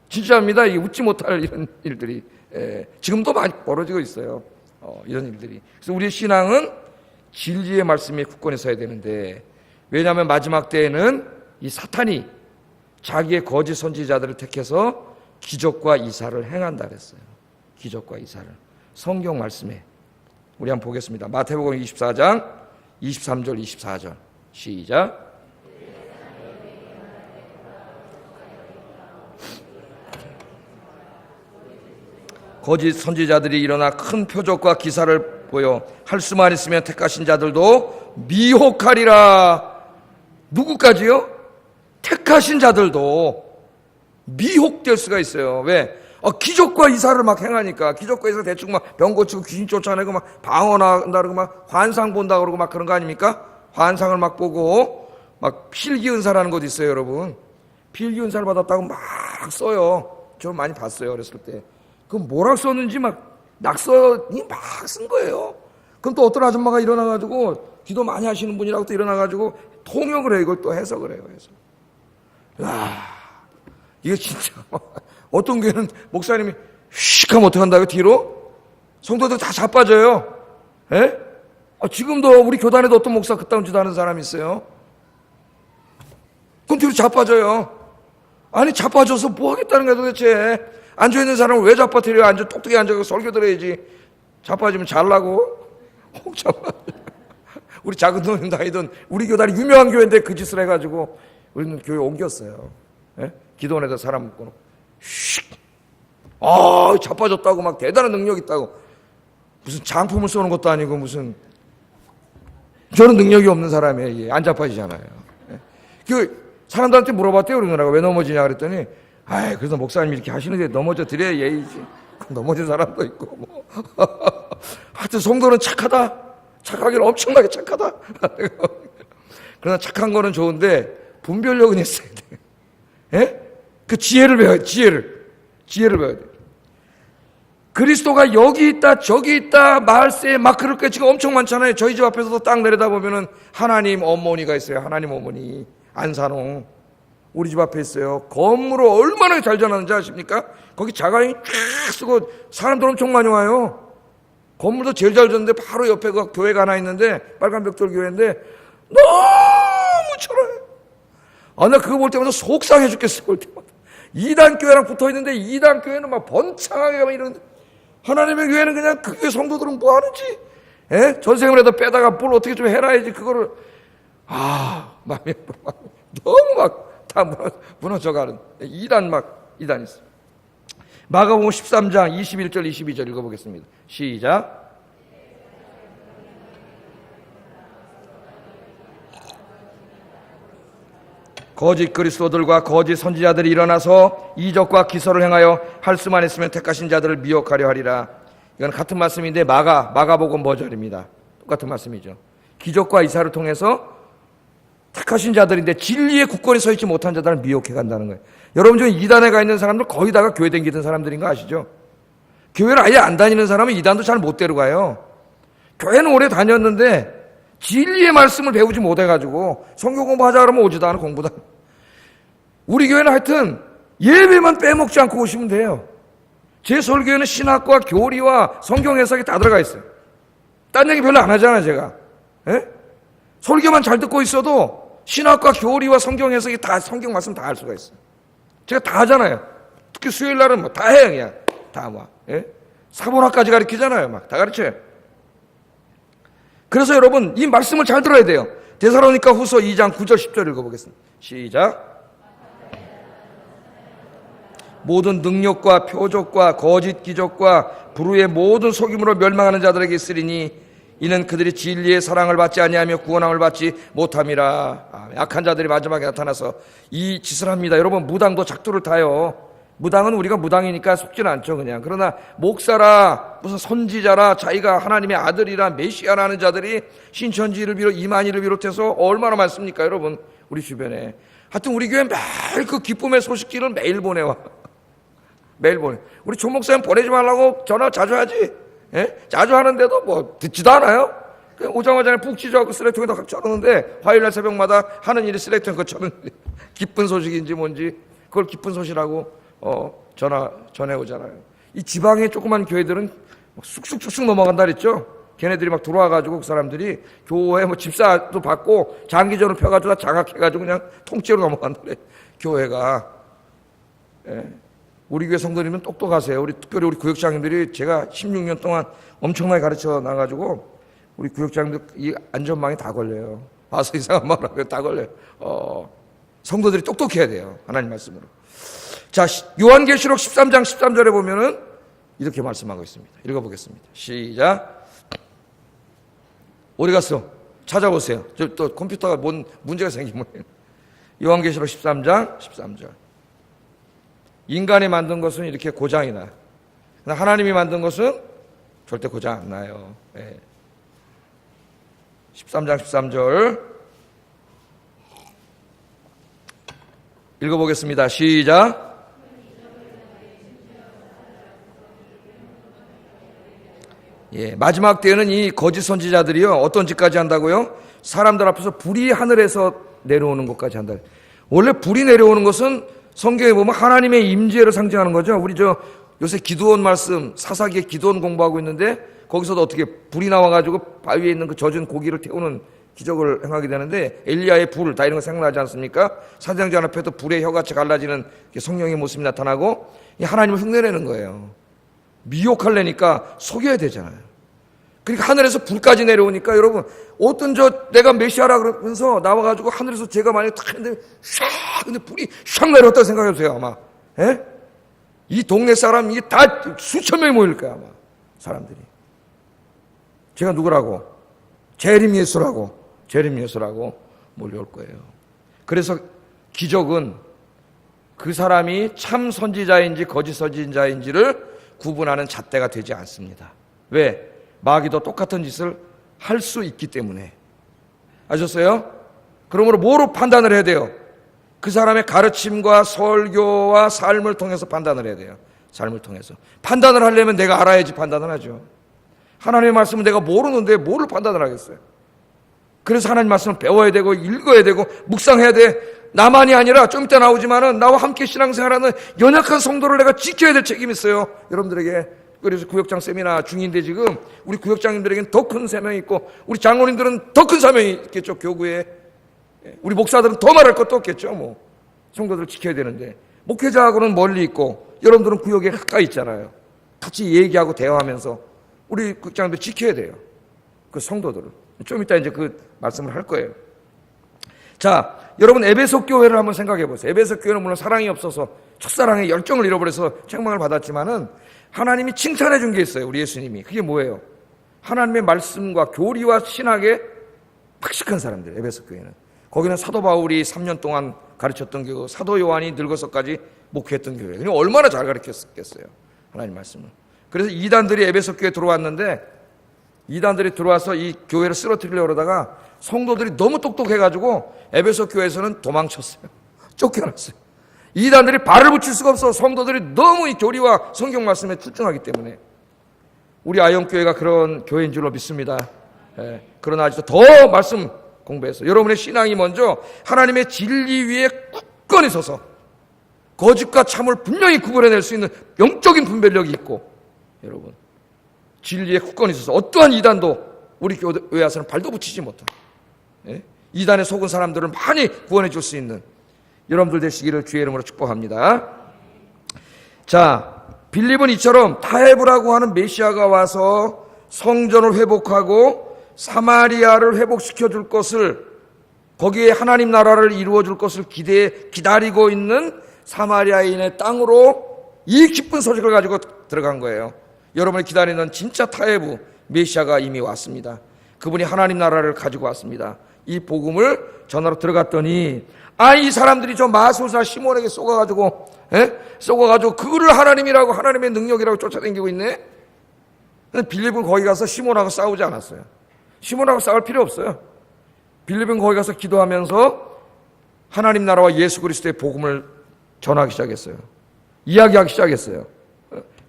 진짜입니다. 이게 웃지 못할 이런 일들이 지금도 많이 벌어지고 있어요. 이런 일들이. 그래서 우리의 신앙은 진리의 말씀에 굳건히 서야 되는데, 왜냐하면 마지막 때에는 이 사탄이 자기의 거짓 선지자들을 택해서 기적과 이사를 행한다 그랬어요. 기적과 이사를. 성경 말씀에 우리 한번 보겠습니다. 마태복음 24장 23절 24절 시작. 거짓 선지자들이 일어나 큰 표적과 기사를 보여 할 수만 있으면 택하신 자들도 미혹하리라. 누구까지요? 택하신 자들도 미혹될 수가 있어요. 왜? 기적과 이사를 막 행하니까. 기적과 이사 대충 막 병 고치고 귀신 쫓아내고 막 방언한다 그러고 막 환상 본다 그러고 막 그런 거 아닙니까? 환상을 막 보고 막 필기은사라는 것도 있어요, 여러분. 필기은사를 받았다고 막 써요. 저 많이 봤어요, 어렸을 때. 그 뭐라고 썼는지 막 낙서니 막 쓴 거예요. 그럼 또 어떤 아줌마가 일어나가지고, 기도 많이 하시는 분이라고 또 일어나가지고 통역을 해요. 이걸 또 해석을 해요. 이게 진짜 어떤 교회는 목사님이 휙 하면 어떡한다고요? 뒤로? 성도들 다 자빠져요. 지금도 우리 교단에도 어떤 목사 그따운 짓 하는 사람이 있어요. 그럼 뒤로 자빠져요. 아니, 자빠져서 뭐 하겠다는 거야 도대체. 앉아있는 사람을 왜 자빠뜨려요? 똑똑히 앉아서 설교 들어야지. 자빠지면 잘나고. 혹 자빠져. 우리 작은 돈님 다니던 우리 교단이 유명한 교회인데 그 짓을 해가지고 우리는 교회 옮겼어요. 기도원에다 사람 묶어놓고 자빠졌다고 막 대단한 능력 있다고. 무슨 장품을 쏘는 것도 아니고 무슨. 저는 능력이 없는 사람이에요. 안 자빠지잖아요. 사람들한테 물어봤대요. 우리나라가 왜 넘어지냐 그랬더니 그래서 목사님이 이렇게 하시는데 넘어져 드려야 예의지. 넘어진 사람도 있고 뭐. 하여튼 성도는 착하다. 착하기는 엄청나게 착하다. 그러나 착한 거는 좋은데 분별력은 있어야 돼. 예? 그 지혜를 배워야 돼. 지혜를 배워야 돼. 그리스도가 여기 있다 저기 있다 말세에 막 그럴 게 지금 엄청 많잖아요. 저희 집 앞에서도 딱 내려다보면은 하나님 어머니가 있어요. 하나님 어머니 안산홍 우리 집 앞에 있어요. 건물을 얼마나 잘 전하는지 아십니까? 거기 자가용이 쫙 쓰고 사람들 엄청 많이 와요. 건물도 제일 잘 졌는데 바로 옆에 그 교회가 하나 있는데 빨간 벽돌 교회인데 너무 초라해. 나 그거 볼 때마다 속상해 죽겠어. 볼 때마다 이단 교회랑 붙어 있는데 이단 교회는 막 번창하게 막 이러는데 하나님의 교회는 그냥 그 교회 성도들은 뭐 하는지 전생을해도 빼다가 뭘 어떻게 좀 해라야지 그거를 마음이 너무 막 다 무너져가는 이단 있어. 마가복음 13장 21절 22절 읽어보겠습니다. 시작. 거짓 그리스도들과 거짓 선지자들이 일어나서 이적과 기사를 행하여 할 수만 있으면 택하신 자들을 미혹하려 하리라. 이건 같은 말씀인데 마가복음 버전입니다. 똑같은 말씀이죠. 기적과 이사를 통해서 택하신 자들인데 진리의 굳건히 서 있지 못한 자들을 미혹해 간다는 거예요. 여러분 중에 이단에 가 있는 사람들 거의 다가 교회 다니던 사람들인 거 아시죠? 교회를 아예 안 다니는 사람은 이단도 잘 못 데려가요. 교회는 오래 다녔는데 진리의 말씀을 배우지 못해가지고 성경 공부하자 그러면 오지도 않아. 공부도 안. 우리 교회는 하여튼 예배만 빼먹지 않고 오시면 돼요. 제 설교에는 신학과 교리와 성경 해석이 다 들어가 있어요. 딴 얘기 별로 안 하잖아요 제가. 설교만 잘 듣고 있어도 신학과 교리와 성경 해석이 다 성경 말씀 다 할 수가 있어요. 제가 다 하잖아요. 특히 수요일 날은 뭐 다 해요. 그냥 다 사본학까지 가르치잖아요. 막 다 가르쳐요. 그래서 여러분 이 말씀을 잘 들어야 돼요. 데살로니가 후서 2장 9절 10절 읽어보겠습니다. 시작. 모든 능력과 표적과 거짓 기적과 불의의 모든 속임으로 멸망하는 자들에게 있으리니 이는 그들이 진리의 사랑을 받지 아니하며 구원함을 받지 못함이라. 약한 자들이 마지막에 나타나서 이 짓을 합니다. 여러분 무당도 작두를 타요. 무당은 우리가 무당이니까 속지는 않죠 그냥. 그러나 목사라 무슨 선지자라 자기가 하나님의 아들이라 메시아라는 자들이 신천지를 비롯 이만희를 비롯해서 얼마나 많습니까 여러분 우리 주변에. 하여튼 우리 교회 매일 그 기쁨의 소식지를 매일 보내와. 매일 보내. 우리 조 목사님 보내지 말라고 전화 자주 하지. 자주 하는데도 뭐 듣지도 않아요. 오자마자 푹 찢어갖고 쓰레기통에다 각 쳐놓는데 화요일날 새벽마다 하는 일이 쓰레기통에 그거 쳐놓는데 기쁜 소식인지 뭔지 그걸 기쁜 소식이라고 전해오잖아요. 이 지방의 조그만 교회들은 쑥쑥쑥쑥 넘어간다 그랬죠. 걔네들이 막 들어와가지고 그 사람들이 교회 뭐 집사도 받고 장기전을 펴가지고 장악해가지고 그냥 통째로 넘어간다 그래. 교회가. 우리 교회 성도님은 똑똑하세요. 특별히 우리 구역장님들이 제가 16년 동안 엄청나게 가르쳐 나가지고 우리 구역장님들 이 안전망에 다 걸려요. 와서 이상한 말 하면 다 걸려요. 성도들이 똑똑해야 돼요. 하나님 말씀으로. 자, 요한계시록 13장 13절에 보면은 이렇게 말씀하고 있습니다. 읽어보겠습니다. 시작. 어디 갔어? 찾아보세요. 또 컴퓨터가 뭔 문제가 생기면. 요한계시록 13장 13절. 인간이 만든 것은 이렇게 고장이 나요. 하나님이 만든 것은 절대 고장 안 나요. 13장 13절 읽어보겠습니다. 시작. 마지막 때에는 이 거짓 선지자들이요 어떤 짓까지 한다고요? 사람들 앞에서 불이 하늘에서 내려오는 것까지 한다. 원래 불이 내려오는 것은 성경에 보면 하나님의 임재를 상징하는 거죠. 우리 요새 기드온 말씀 사사기에 기드온 공부하고 있는데 거기서도 어떻게 불이 나와가지고 바위에 있는 그 젖은 고기를 태우는 기적을 행하게 되는데 엘리야의 불 다 이런 거 생각나지 않습니까? 사장전 앞에도 불의 혀같이 갈라지는 성령의 모습이 나타나고 하나님을 흉내내는 거예요. 미혹하려니까 속여야 되잖아요. 그러니까 하늘에서 불까지 내려오니까 여러분 어떤 내가 메시아라 그러면서 나와가지고 하늘에서 제가 만약에 탁 했는데 샥 근데 불이 샥 내려왔다고 생각해보세요 아마. 이 동네 사람 이게 다 수천 명이 모일 거야 아마 사람들이. 제가 누구라고? 재림 예수라고 몰려올 거예요. 그래서 기적은 그 사람이 참 선지자인지 거짓 선지자인지를 구분하는 잣대가 되지 않습니다. 왜? 마귀도 똑같은 짓을 할 수 있기 때문에. 아셨어요? 그러므로 뭐로 판단을 해야 돼요? 그 사람의 가르침과 설교와 삶을 통해서 판단을 해야 돼요. 삶을 통해서. 판단을 하려면 내가 알아야지 판단을 하죠. 하나님의 말씀은 내가 모르는데 뭐를 판단을 하겠어요? 그래서 하나님 말씀을 배워야 되고 읽어야 되고 묵상해야 돼. 나만이 아니라 좀 이따 나오지만은 나와 함께 신앙생활하는 연약한 성도를 내가 지켜야 될 책임이 있어요. 여러분들에게. 그래서 구역장 세미나 중인데 지금 우리 구역장님들에게는 더 큰 사명이 있고 우리 장로님들은 더 큰 사명이 있겠죠. 교구에. 우리 목사들은 더 말할 것도 없겠죠. 뭐 성도들을 지켜야 되는데 목회자하고는 멀리 있고 여러분들은 구역에 가까이 있잖아요. 같이 얘기하고 대화하면서 우리 구역장님들 지켜야 돼요. 그 성도들을. 좀 이따 이제 그 말씀을 할 거예요. 자, 여러분 에베소 교회를 한번 생각해 보세요. 에베소 교회는 물론 사랑이 없어서 첫사랑의 열정을 잃어버려서 책망을 받았지만은 하나님이 칭찬해 준 게 있어요. 우리 예수님이. 그게 뭐예요? 하나님의 말씀과 교리와 신학에 박식한 사람들, 에베소 교회는. 거기는 사도 바울이 3년 동안 가르쳤던 교회, 사도 요한이 늙어서까지 목회했던 교회. 그냥 얼마나 잘 가르쳤겠어요. 하나님 말씀을. 그래서 이단들이 에베소 교회에 들어왔는데 이단들이 들어와서 이 교회를 쓰러뜨리려고 그러다가 성도들이 너무 똑똑해가지고 에베소 교회에서는 도망쳤어요. 쫓겨났어요. 이단들이 발을 붙일 수가 없어. 성도들이 너무 이 교리와 성경 말씀에 출중하기 때문에. 우리 아영교회가 그런 교회인 줄로 믿습니다. 그러나 아직도 더 말씀 공부해서 여러분의 신앙이 먼저 하나님의 진리 위에 굳건히 서서 거짓과 참을 분명히 구분해낼 수 있는 영적인 분별력이 있고 여러분 진리에 굳건히 서서 어떠한 이단도 우리 교회 와서는 발도 붙이지 못한 이단에 속은 사람들을 많이 구원해 줄 수 있는 여러분들 되시기를 주의 이름으로 축복합니다. 자, 빌립은 이처럼 타헤브라고 하는 메시아가 와서 성전을 회복하고 사마리아를 회복시켜 줄 것을 거기에 하나님 나라를 이루어 줄 것을 기다리고 있는 사마리아인의 땅으로 이 기쁜 소식을 가지고 들어간 거예요. 여러분이 기다리는 진짜 타헤브 메시아가 이미 왔습니다. 그분이 하나님 나라를 가지고 왔습니다. 이 복음을 전하러 들어갔더니 이 사람들이 저 마술사 시몬에게 쏘가가지고 그거를 하나님이라고 하나님의 능력이라고 쫓아다니고 있네. 빌립은 거기 가서 시몬하고 싸우지 않았어요. 시몬하고 싸울 필요 없어요. 빌립은 거기 가서 기도하면서 하나님 나라와 예수 그리스도의 복음을 전하기 시작했어요. 이야기하기 시작했어요.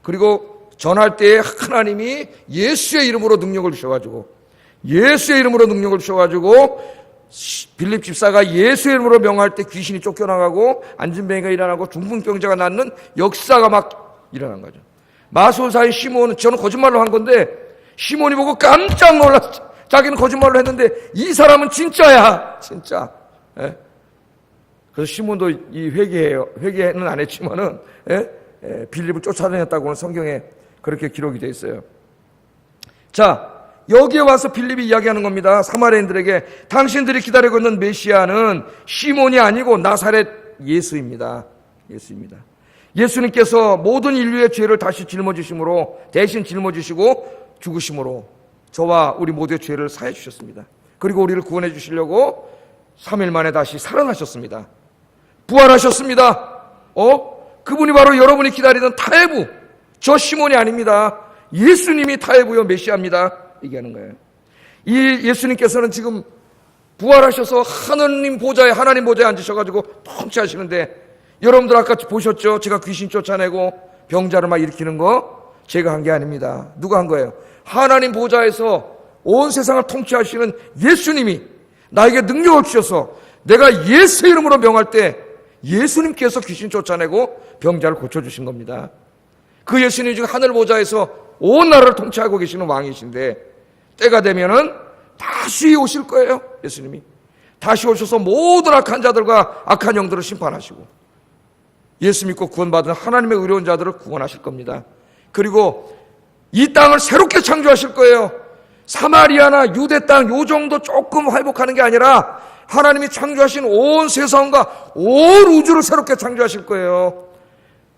그리고 전할 때에 하나님이 예수의 이름으로 능력을 주셔가지고 빌립 집사가 예수의 이름으로 명할 때 귀신이 쫓겨나가고 안진뱅이가 일어나고 중풍병자가 낫는 역사가 막 일어난 거죠. 마술사인 시몬은 저는 거짓말로 한 건데 시몬이 보고 깜짝 놀랐어. 자기는 거짓말로 했는데 이 사람은 진짜야. 진짜. 그래서 시몬도 이 회개는 안 했지만은 빌립을 쫓아다녔다고는 성경에 그렇게 기록이 되어 있어요. 자, 여기에 와서 빌립이 이야기하는 겁니다. 사마리아인들에게 당신들이 기다리고 있는 메시아는 시몬이 아니고 나사렛 예수입니다. 예수님께서 모든 인류의 죄를 다시 대신 짊어지시고 죽으심으로 저와 우리 모두의 죄를 사해 주셨습니다. 그리고 우리를 구원해 주시려고 3일 만에 다시 살아나셨습니다. 부활하셨습니다. 그분이 바로 여러분이 기다리던 타헤부, 저 시몬이 아닙니다. 예수님이 타헤부요 메시아입니다. 얘기하는 거예요. 이 예수님께서는 지금 부활하셔서 하나님 보좌에 앉으셔가지고 통치하시는데 여러분들 아까 보셨죠? 제가 귀신 쫓아내고 병자를 막 일으키는 거 제가 한 게 아닙니다. 누가 한 거예요? 하나님 보좌에서 온 세상을 통치하시는 예수님이 나에게 능력을 주셔서 내가 예수 이름으로 명할 때 예수님께서 귀신 쫓아내고 병자를 고쳐주신 겁니다. 그 예수님이 지금 하늘 보좌에서 온 나라를 통치하고 계시는 왕이신데 때가 되면은 다시 오실 거예요. 예수님이 다시 오셔서 모든 악한 자들과 악한 영들을 심판하시고 예수 믿고 구원받은 하나님의 의로운 자들을 구원하실 겁니다. 그리고 이 땅을 새롭게 창조하실 거예요. 사마리아나 유대 땅 요 정도 조금 회복하는 게 아니라 하나님이 창조하신 온 세상과 온 우주를 새롭게 창조하실 거예요.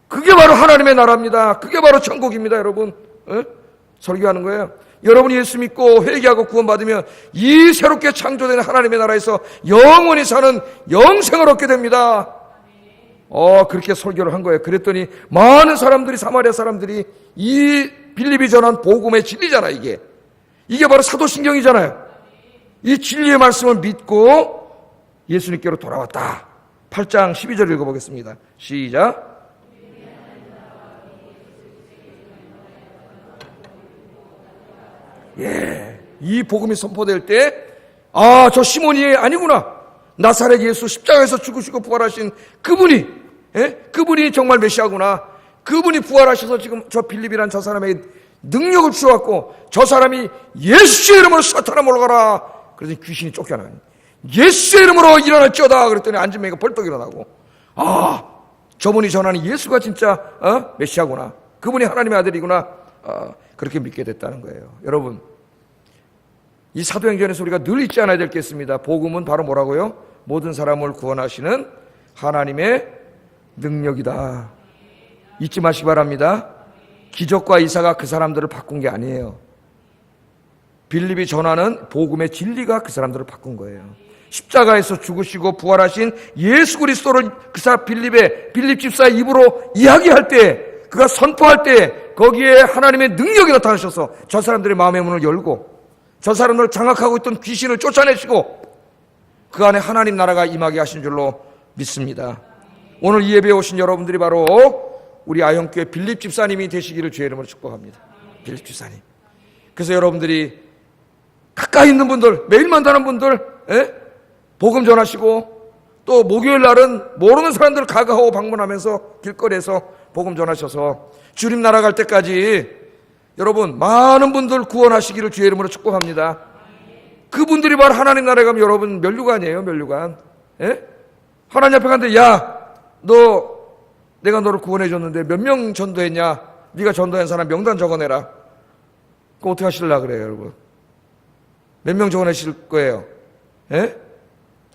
그게 바로 하나님의 나라입니다. 그게 바로 천국입니다. 여러분 설교하는 거예요. 여러분이 예수 믿고 회개하고 구원받으면 이 새롭게 창조된 하나님의 나라에서 영원히 사는 영생을 얻게 됩니다. 그렇게 설교를 한 거예요. 그랬더니 많은 사람들이, 사마리아 사람들이 이 빌립이 전한 복음의 진리잖아. 이게 바로 사도신경이잖아요. 이 진리의 말씀을 믿고 예수님께로 돌아왔다. 8장 12절 읽어보겠습니다. 시작. 이 복음이 선포될 때, 저 시몬이 아니구나. 나사렛 예수 십자가에서 죽으시고 부활하신 그분이, 그분이 정말 메시아구나. 그분이 부활하셔서 지금 저 빌립이란 저 사람에게 능력을 주었고, 저 사람이 예수의 이름으로 사탄아 물러가라. 그랬더니 귀신이 쫓겨나요. 예수의 이름으로 일어날지어다. 그랬더니 앉은 매가 벌떡 일어나고, 저분이 전하는 예수가 진짜 메시아구나. 그분이 하나님의 아들이구나. 그렇게 믿게 됐다는 거예요. 여러분, 이 사도행전에서 우리가 늘 잊지 않아야 될 게 있습니다. 복음은 바로 뭐라고요? 모든 사람을 구원하시는 하나님의 능력이다. 잊지 마시기 바랍니다. 기적과 이사가 그 사람들을 바꾼 게 아니에요. 빌립이 전하는 복음의 진리가 그 사람들을 바꾼 거예요. 십자가에서 죽으시고 부활하신 예수 그리스도를 빌립 집사의 입으로 이야기할 때, 그가 선포할 때 거기에 하나님의 능력이 나타나셔서 저 사람들의 마음의 문을 열고 저 사람들을 장악하고 있던 귀신을 쫓아내시고 그 안에 하나님 나라가 임하게 하신 줄로 믿습니다. 오늘 이 예배에 오신 여러분들이 바로 우리 아현교회 빌립 집사님이 되시기를 주의 이름으로 축복합니다. 빌립 집사님. 그래서 여러분들이 가까이 있는 분들, 매일 만나는 분들, 복음 전하시고 또 목요일 날은 모르는 사람들 가가하고 방문하면서 길거리에서 복음 전하셔서 주님 나라 갈 때까지 여러분 많은 분들 구원하시기를 주의 이름으로 축복합니다. 그분들이 바로 하나님 나라에 가면 여러분 면류관이에요. 면류관. 하나님 앞에 갔는데, 내가 너를 구원해 줬는데 몇 명 전도했냐? 네가 전도한 사람 명단 적어내라. 그거 어떻게 하실라 그래요, 여러분? 몇 명 적어내실 거예요?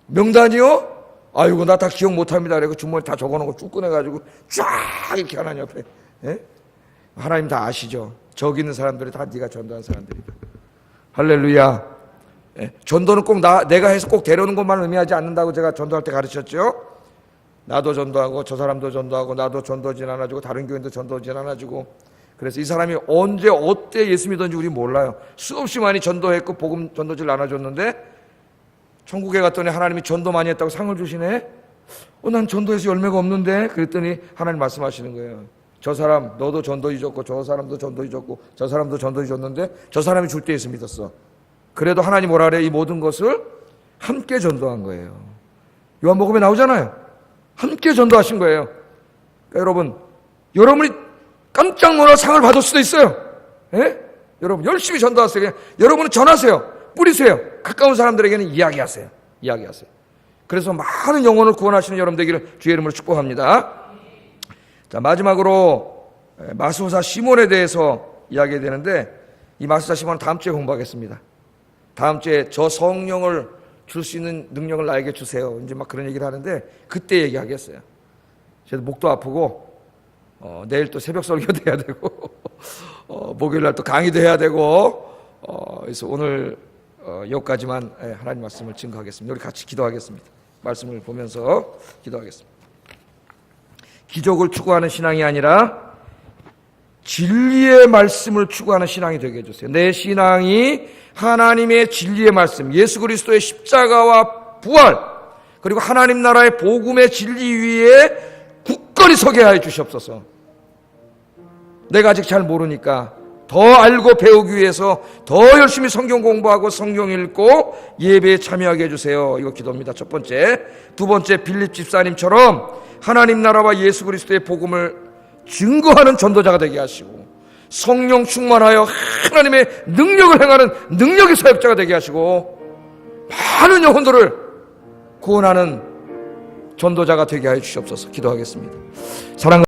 명단이요? 아이고, 나 다 기억 못합니다. 그래서 주머니 다 적어놓은 거 쭉 꺼내가지고 쫙 이렇게 하나님 앞에. 하나님 다 아시죠? 저기 있는 사람들이 다 네가 전도한 사람들이다. 할렐루야. 전도는 꼭 내가 해서 꼭 데려오는 것만 의미하지 않는다고 제가 전도할 때 가르쳤죠? 나도 전도하고 저 사람도 전도하고 나도 전도진 않아주고 다른 교인도 전도진 않아주고, 그래서 이 사람이 언제 어때 예수 믿었는지 우리 몰라요. 수없이 많이 전도했고 복음 전도지를 나눠줬는데 천국에 갔더니 하나님이 전도 많이 했다고 상을 주시네. 난 전도해서 열매가 없는데. 그랬더니 하나님 말씀하시는 거예요. 저 사람 너도 전도 잊었고 저 사람도 전도 잊었고 저 사람도 전도 잊었는데 저 사람이 줄 때 예수 믿었어. 그래도 하나님 뭐라 그래? 이 모든 것을 함께 전도한 거예요. 요한복음에 나오잖아요. 함께 전도하신 거예요. 그러니까 여러분이 깜짝 놀라 상을 받을 수도 있어요. 여러분 열심히 전도하세요. 그냥 여러분은 전하세요. 뿌리세요. 가까운 사람들에게는 이야기하세요. 그래서 많은 영혼을 구원하시는 여러분 되기를 주의 이름으로 축복합니다. 자, 마지막으로 마수사 시몬에 대해서 이야기해야 되는데, 이 마수사 시몬은 다음 주에 공부하겠습니다. 다음 주에 저 성령을 줄 수 있는 능력을 나에게 주세요. 이제 막 그런 얘기를 하는데 그때 얘기하겠어요. 저도 목도 아프고 내일 또 새벽 설교도 해야 되고 목요일 날 또 강의도 해야 되고 그래서 오늘 여기까지만 하나님 말씀을 증거하겠습니다. 우리 같이 기도하겠습니다. 말씀을 보면서 기도하겠습니다. 기적을 추구하는 신앙이 아니라 진리의 말씀을 추구하는 신앙이 되게 해주세요. 내 신앙이 하나님의 진리의 말씀, 예수 그리스도의 십자가와 부활, 그리고 하나님 나라의 복음의 진리 위에 굳건히 서게 하여 주시옵소서. 내가 아직 잘 모르니까 더 알고 배우기 위해서 더 열심히 성경 공부하고 성경 읽고 예배에 참여하게 해주세요. 이거 기도입니다. 첫 번째. 두 번째, 빌립 집사님처럼 하나님 나라와 예수 그리스도의 복음을 증거하는 전도자가 되게 하시고 성령 충만하여 하나님의 능력을 행하는 능력의 사역자가 되게 하시고 많은 영혼들을 구원하는 전도자가 되게 하여 주시옵소서. 기도하겠습니다. 사랑하는